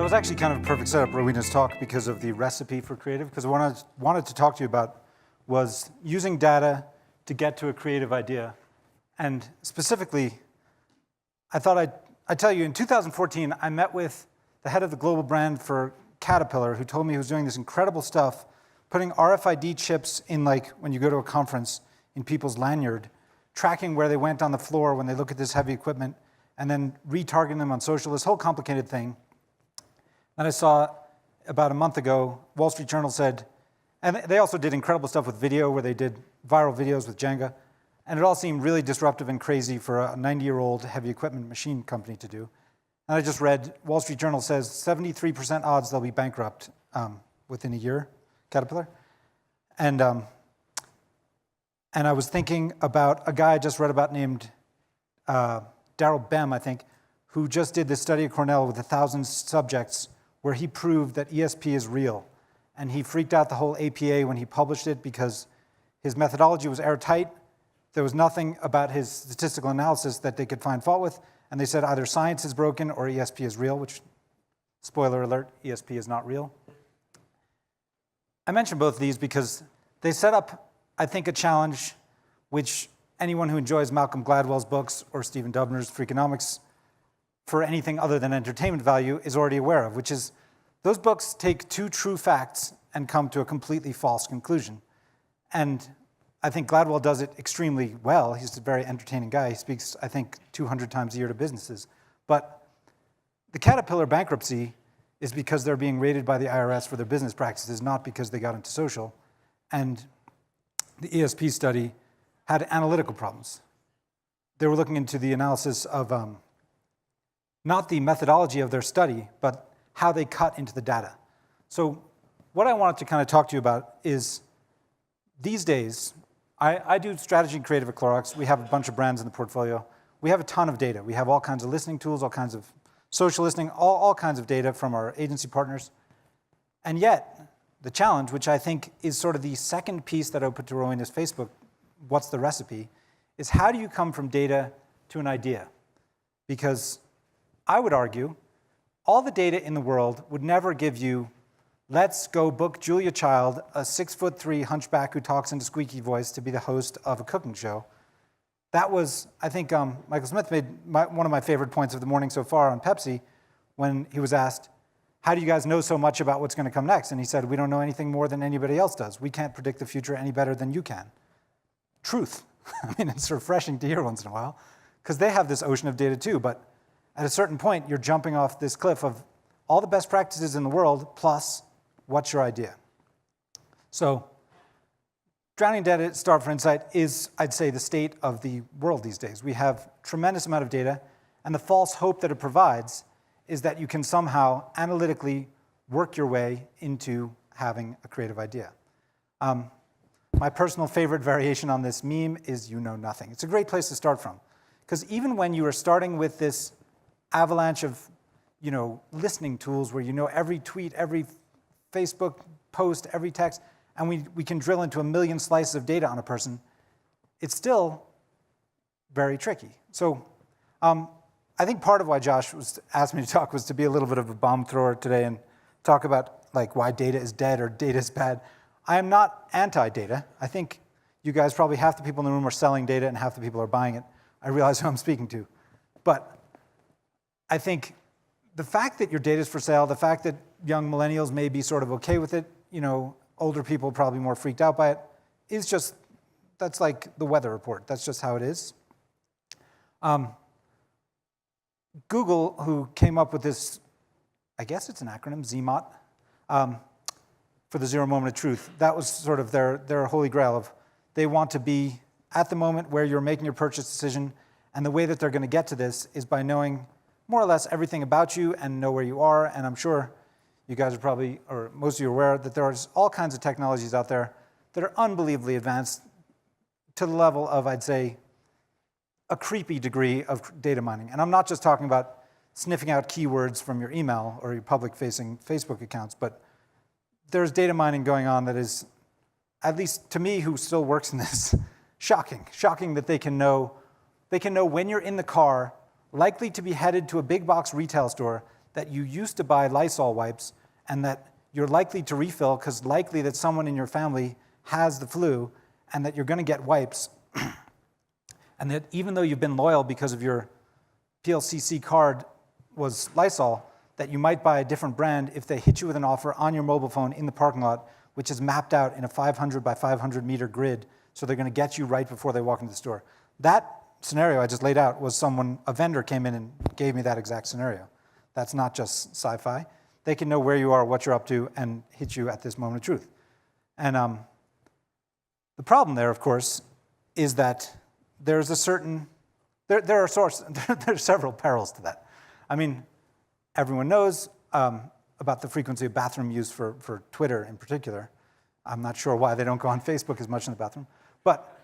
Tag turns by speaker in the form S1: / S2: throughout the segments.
S1: That was actually kind of a perfect setup, Rowena's talk, because of the recipe for creative. Because what I wanted to talk to you about was using data to get to a creative idea. And specifically, I thought I'd tell you, in 2014, I met with the head of the global brand for Caterpillar, who told me he was doing this incredible stuff, putting RFID chips in, like, when you go to a conference, in people's lanyard, tracking where they went on the floor when they look at this heavy equipment, and then retargeting them on social, this whole complicated thing. And I saw about a month ago, Wall Street Journal said, and they also did incredible stuff with video, where they did viral videos with Jenga, and it all seemed really disruptive and crazy for a 90-year-old heavy equipment machine company to do. And I just read, Wall Street Journal says 73% odds they'll be bankrupt within a year, Caterpillar. And I was thinking about a guy I just read about named Darrell Bem, I think, who just did this study at Cornell with 1,000 subjects where he proved that ESP is real. And he freaked out the whole APA when he published it because his methodology was airtight. There was nothing about his statistical analysis that they could find fault with. And they said either science is broken or ESP is real, which, spoiler alert, ESP is not real. I mention both of these because they set up, I think, a challenge which anyone who enjoys Malcolm Gladwell's books or Stephen Dubner's Freakonomics for anything other than entertainment value is already aware of, which is those books take two true facts and come to a completely false conclusion. And I think Gladwell does it extremely well. He's a very entertaining guy. He speaks, I think, 200 times a year to businesses. But the Caterpillar bankruptcy is because they're being raided by the IRS for their business practices, not because they got into social. And the ESP study had analytical problems. They were looking into the analysis of not the methodology of their study, but how they cut into the data. So what I wanted to kind of talk to you about is these days, I do strategy and creative at Clorox. We have a bunch of brands in the portfolio. We have a ton of data. We have all kinds of listening tools, all kinds of social listening, all kinds of data from our agency partners. And yet, the challenge, which I think is sort of the second piece that I put to Rowena's Facebook, what's the recipe, is how do you come from data to an idea? Because I would argue all the data in the world would never give you, let's go book Julia Child, a 6'3" hunchback who talks in a squeaky voice, to be the host of a cooking show. That was, I think Michael Smith made one of my favorite points of the morning so far on Pepsi when he was asked, how do you guys know so much about what's going to come next? And he said, we don't know anything more than anybody else does. We can't predict the future any better than you can. Truth. I mean, it's refreshing to hear once in a while, because they have this ocean of data too, but at a certain point, you're jumping off this cliff of all the best practices in the world, plus what's your idea? So drowning data, starved for insight, is, I'd say, the state of the world these days. We have a tremendous amount of data, and the false hope that it provides is that you can somehow analytically work your way into having a creative idea. My personal favorite variation on this meme is you know nothing. It's a great place to start from, because even when you are starting with this avalanche of listening tools where you know every tweet, every Facebook post, every text, and we can drill into 1 million slices of data on a person, it's still very tricky. So I think part of why Josh asked me to talk was to be a little bit of a bomb thrower today and talk about why data is dead or data is bad. I am not anti-data. I think you guys, probably half the people in the room are selling data and half the people are buying it. I realize who I'm speaking to. But I think the fact that your data is for sale, the fact that young millennials may be sort of okay with it, older people probably more freaked out by it, is just, that's like the weather report. That's just how it is. Google, who came up with this, I guess it's an acronym, ZMOT, for the zero moment of truth, that was sort of their holy grail of they want to be at the moment where you're making your purchase decision, and the way that they're going to get to this is by knowing more or less everything about you and know where you are. And I'm sure you guys are probably, or most of you are aware, that there are all kinds of technologies out there that are unbelievably advanced to the level of, I'd say, a creepy degree of data mining. And I'm not just talking about sniffing out keywords from your email or your public-facing Facebook accounts, but there's data mining going on that is, at least to me, who still works in this, shocking. Shocking that they can know when you're in the car, likely to be headed to a big box retail store. that you used to buy Lysol wipes and that you're likely to refill because likely that someone in your family has the flu and that you're going to get wipes, and that even though you've been loyal because of your PLCC card was Lysol, that you might buy a different brand if they hit you with an offer on your mobile phone in the parking lot, which is mapped out in a 500 by 500 meter grid, so they're going to get you right before they walk into the store. That scenario I just laid out was a vendor came in and gave me that exact scenario. That's not just sci-fi. They can know where you are, what you're up to, and hit you at this moment of truth. And the problem there, of course, is that there's a certain, there are several perils to that. I mean, everyone knows about the frequency of bathroom use for Twitter in particular. I'm not sure why they don't go on Facebook as much in the bathroom. But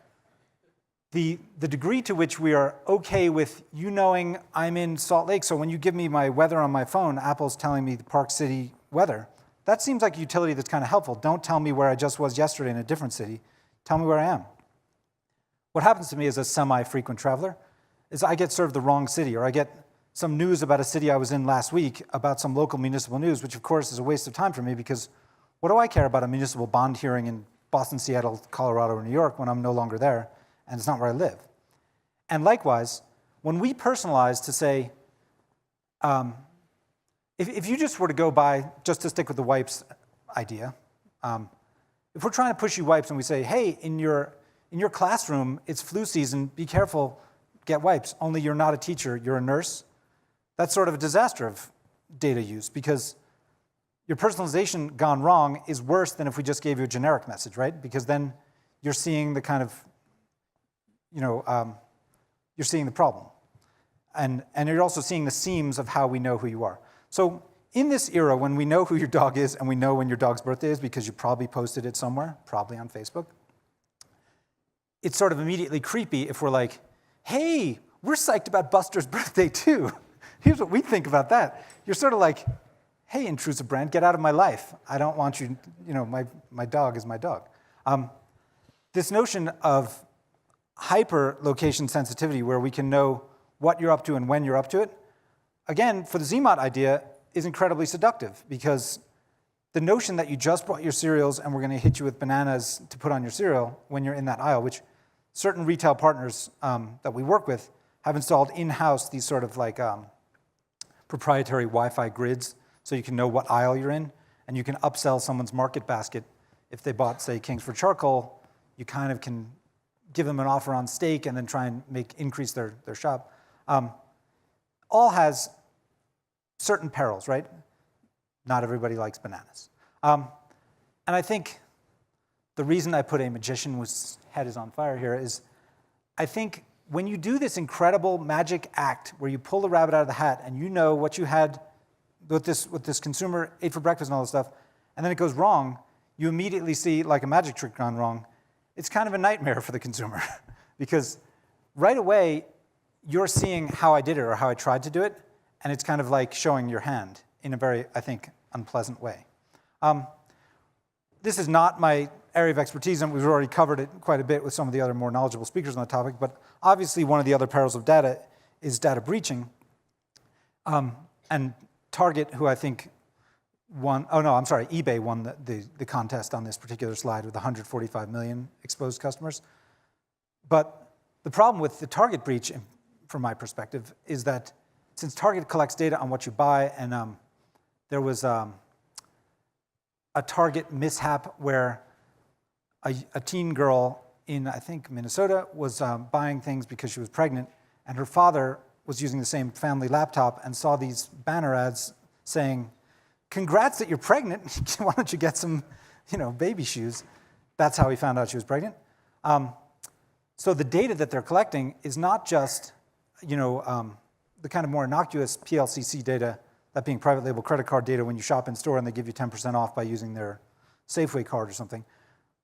S1: the degree to which we are okay with you knowing I'm in Salt Lake, so when you give me my weather on my phone, Apple's telling me the Park City weather, that seems like a utility that's kind of helpful. Don't tell me where I just was yesterday in a different city. Tell me where I am. What happens to me as a semi-frequent traveler is I get served the wrong city, or I get some news about a city I was in last week about some local municipal news, which of course is a waste of time for me because what do I care about a municipal bond hearing in Boston, Seattle, Colorado, or New York when I'm no longer there and it's not where I live? And likewise, when we personalize to say, if you just were to go by, just to stick with the wipes idea, if we're trying to push you wipes and we say, hey, in your classroom, it's flu season, be careful, get wipes, only you're not a teacher, you're a nurse, that's sort of a disaster of data use because your personalization gone wrong is worse than if we just gave you a generic message, right? Because then you're seeing the kind of, you're seeing the problem. And you're also seeing the seams of how we know who you are. So in this era, when we know who your dog is and we know when your dog's birthday is because you probably posted it somewhere, probably on Facebook, it's sort of immediately creepy if we're like, hey, we're psyched about Buster's birthday too. Here's what we think about that. You're sort of like, hey, intrusive brand, get out of my life. I don't want you, my dog is my dog. This notion of hyper-location sensitivity where we can know what you're up to and when you're up to it, again, for the Zmod idea, is incredibly seductive because the notion that you just bought your cereals and we're going to hit you with bananas to put on your cereal when you're in that aisle, which certain retail partners that we work with have installed in-house these sort of like proprietary Wi-Fi grids so you can know what aisle you're in, and you can upsell someone's market basket. If they bought, say, Kingsford charcoal, you kind of can give them an offer on steak and then try and increase their shop. All has certain perils, right? Not everybody likes bananas. And I think the reason I put a magician whose head is on fire here is I think when you do this incredible magic act where you pull the rabbit out of the hat and you know what you had, what this consumer ate for breakfast and all this stuff, and then it goes wrong, you immediately see like a magic trick gone wrong. It's kind of a nightmare for the consumer because right away you're seeing how I did it or how I tried to do it, and it's kind of like showing your hand in a very, I think, unpleasant way. This is not my area of expertise, and we've already covered it quite a bit with some of the other more knowledgeable speakers on the topic, but obviously one of the other perils of data is data breaching. And Target, who I think won, eBay won the contest on this particular slide with 145 million exposed customers. But the problem with the Target breach, from my perspective, is that since Target collects data on what you buy, and there was a Target mishap where a teen girl in, I think, Minnesota was buying things because she was pregnant, and her father was using the same family laptop and saw these banner ads saying, congrats that you're pregnant, why don't you get some baby shoes? That's how he found out she was pregnant. So the data that they're collecting is not just the kind of more innocuous PLCC data, that being private label credit card data when you shop in store and they give you 10% off by using their Safeway card or something.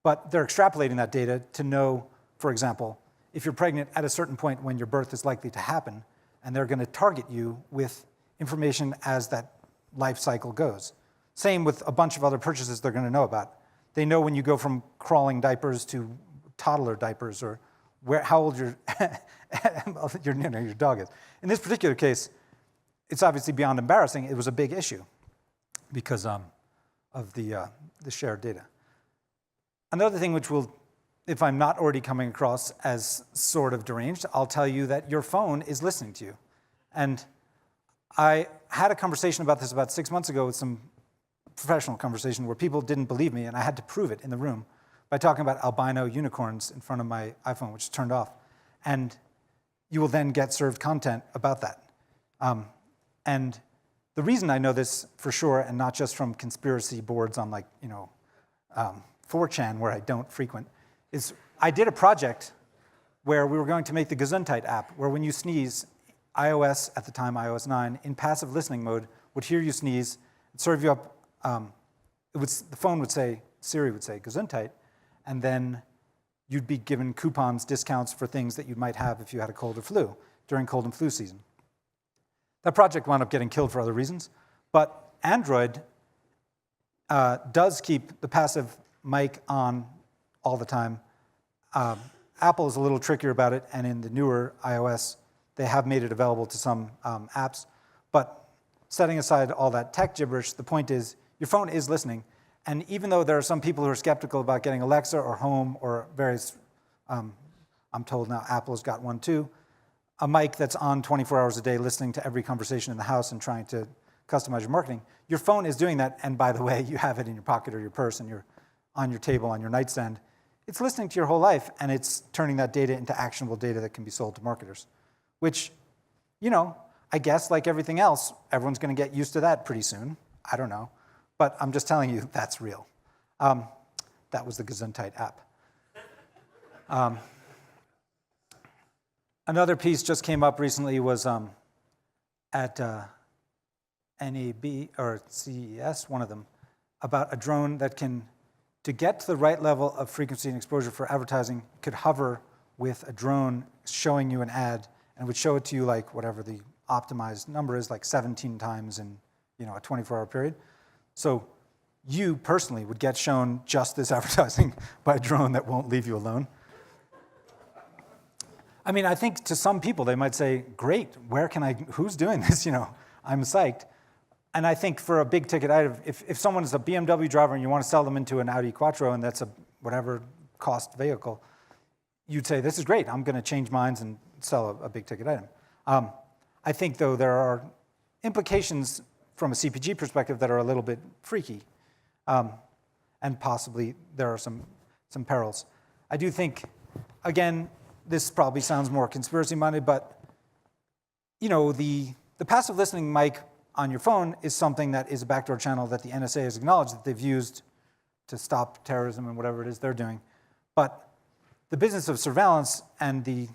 S1: But they're extrapolating that data to know, for example, if you're pregnant at a certain point when your birth is likely to happen, and they're going to target you with information as that life cycle goes. Same with a bunch of other purchases they're going to know about. They know when you go from crawling diapers to toddler diapers, or how old your dog is. In this particular case, it's obviously beyond embarrassing. It was a big issue because of the shared data. Another thing which will, if I'm not already coming across as sort of deranged, I'll tell you that your phone is listening to you. And I had a conversation about this about 6 months ago with some professional conversation where people didn't believe me, and I had to prove it in the room by talking about albino unicorns in front of my iPhone, which is turned off. And you will then get served content about that. And the reason I know this for sure, and not just from conspiracy boards on 4chan, where I don't frequent, is I did a project where we were going to make the Gesundheit app, where when you sneeze, iOS, at the time iOS 9, in passive listening mode, would hear you sneeze, and serve you up, the phone would say, Siri would say Gesundheit, and then you'd be given coupons, discounts for things that you might have if you had a cold or flu during cold and flu season. That project wound up getting killed for other reasons, but Android does keep the passive mic on all the time. Apple is a little trickier about it, and in the newer iOS, they have made it available to some apps. But setting aside all that tech gibberish, the point is your phone is listening. And even though there are some people who are skeptical about getting Alexa or Home or various, I'm told now Apple's got one too, a mic that's on 24 hours a day listening to every conversation in the house and trying to customize your marketing, your phone is doing that. And by the way, you have it in your pocket or your purse and you're on your table, on your nightstand. It's listening to your whole life, and it's turning that data into actionable data that can be sold to marketers, which, I guess like everything else, everyone's going to get used to that pretty soon. I don't know. But I'm just telling you that's real. That was the Gesundheit app. Another piece just came up recently was at NAB or CES, one of them, about a drone that can, to get to the right level of frequency and exposure for advertising, could hover with a drone showing you an ad, and would show it to you like whatever the optimized number is, like 17 times in a 24-hour period. So you personally would get shown just this advertising by a drone that won't leave you alone. I mean, I think to some people they might say, great, who's doing this? I'm psyched. And I think for a big ticket item, if someone is a BMW driver and you want to sell them into an Audi Quattro and that's a whatever cost vehicle, you'd say, this is great, I'm going to change minds and sell a big ticket item. I think, though, there are implications from a CPG perspective that are a little bit freaky, and possibly there are some perils. I do think, again, this probably sounds more conspiracy-minded, but the passive listening mic on your phone is something that is a backdoor channel that the NSA has acknowledged that they've used to stop terrorism and whatever it is they're doing. But the business of surveillance and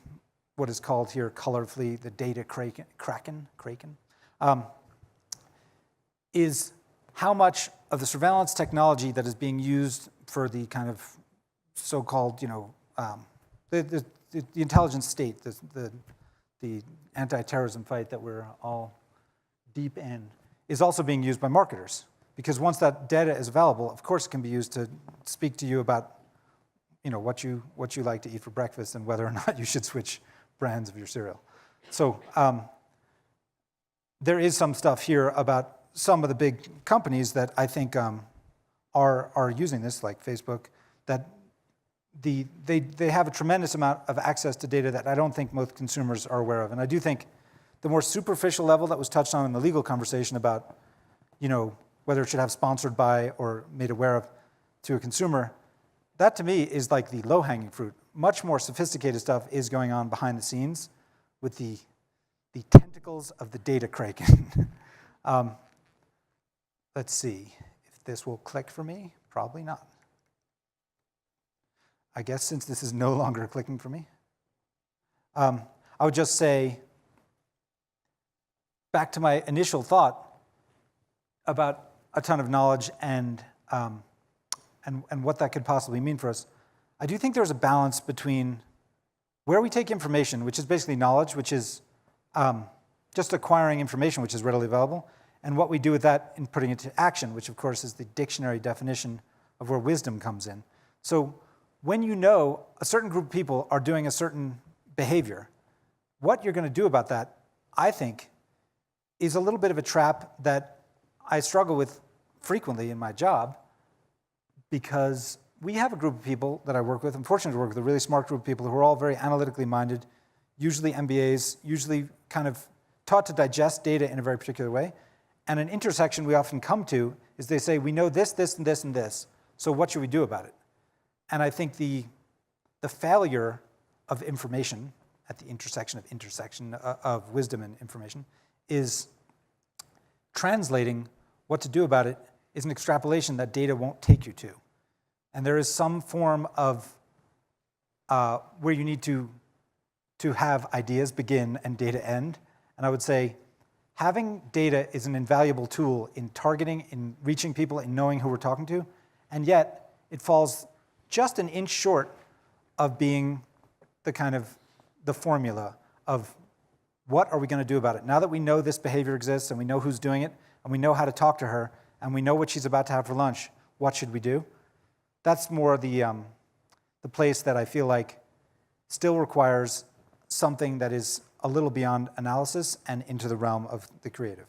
S1: what is called here colorfully the data kraken, is how much of the surveillance technology that is being used for the kind of so-called, the intelligence state, the anti-terrorism fight that we're all deep in, is also being used by marketers. Because once that data is available, of course it can be used to speak to you about what you like to eat for breakfast and whether or not you should switch brands of your cereal. So there is some stuff here about some of the big companies that I think are using this, like Facebook, that they have a tremendous amount of access to data that I don't think most consumers are aware of. And I do think the more superficial level that was touched on in the legal conversation about whether it should have sponsored by or made aware of to a consumer, that to me is like the low-hanging fruit. Much more sophisticated stuff is going on behind the scenes with the tentacles of the data kraken. Let's see if this will click for me. Probably not. I guess since this is no longer clicking for me. I would just say, back to my initial thought about a ton of knowledge and what that could possibly mean for us, I do think there's a balance between where we take information, which is basically knowledge, which is just acquiring information which is readily available, and what we do with that in putting it to action, which of course is the dictionary definition of where wisdom comes in. So when a certain group of people are doing a certain behavior, what you're going to do about that, I think, is a little bit of a trap that I struggle with frequently in my job, because we have a group of people that I work with. I'm fortunate to work with a really smart group of people who are all very analytically minded, usually MBAs, usually kind of taught to digest data in a very particular way. And an intersection we often come to is they say, we know this, this, and this, and this, so what should we do about it? And I think the failure of information at the intersection of wisdom and information is translating what to do about it is an extrapolation that data won't take you to. And there is some form of where you need to have ideas begin and data end. And I would say having data is an invaluable tool in targeting, in reaching people, in knowing who we're talking to. And yet it falls just an inch short of being the formula of what are we going to do about it. Now that we know this behavior exists and we know who's doing it and we know how to talk to her and we know what she's about to have for lunch, what should we do? That's more the place that I feel like still requires something that is a little beyond analysis and into the realm of the creative.